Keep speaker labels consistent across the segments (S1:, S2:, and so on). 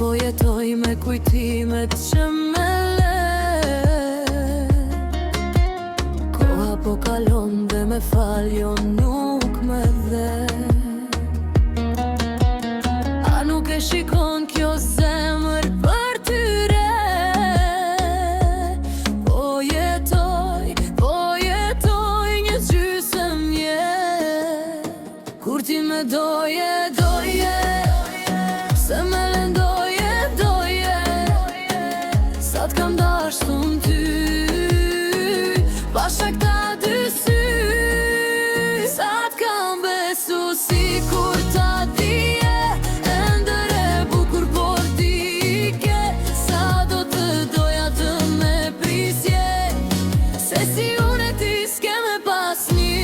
S1: Po jetoj me kujtimet që me le. Koha po kalon dhe me faljo nuk me dhe. A nuk e shikon kjo zemër për tyre? Po jetoj një gjysëm jetë. Kur ti me doje, se me lëndoje, sa t'kam dashur ty, pasha këta dy sy. Sa t'kam besu si kur ta dije, ender e bukur por ti ke. Sa do të doja të me prisje, se si unë e ti s'ke me pas një.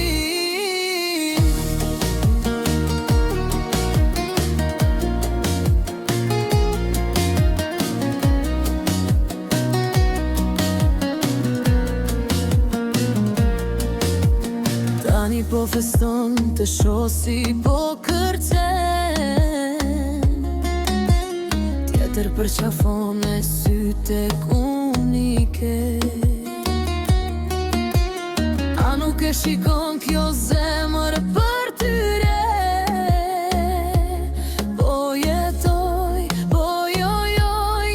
S1: Tani po feston të shosi po kërcen, tjetër për qafon e syte kunike. A nuk e shikon kjo zemër për tyre? Po jetoj,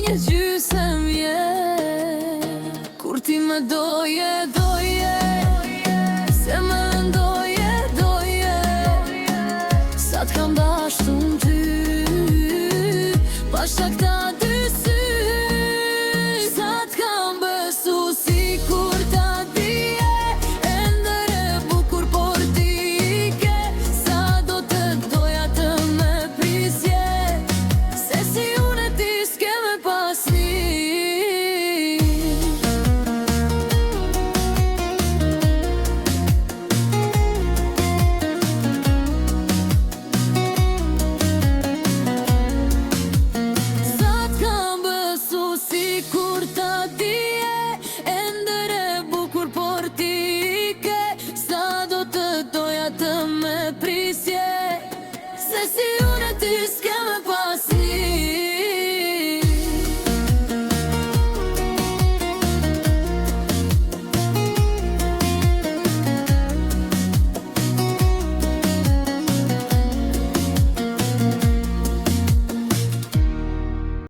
S1: një gjysëm jetë. Kur ti me doje, se me lëndoje, sa t'kam dashur ty, pasha këta dy sy.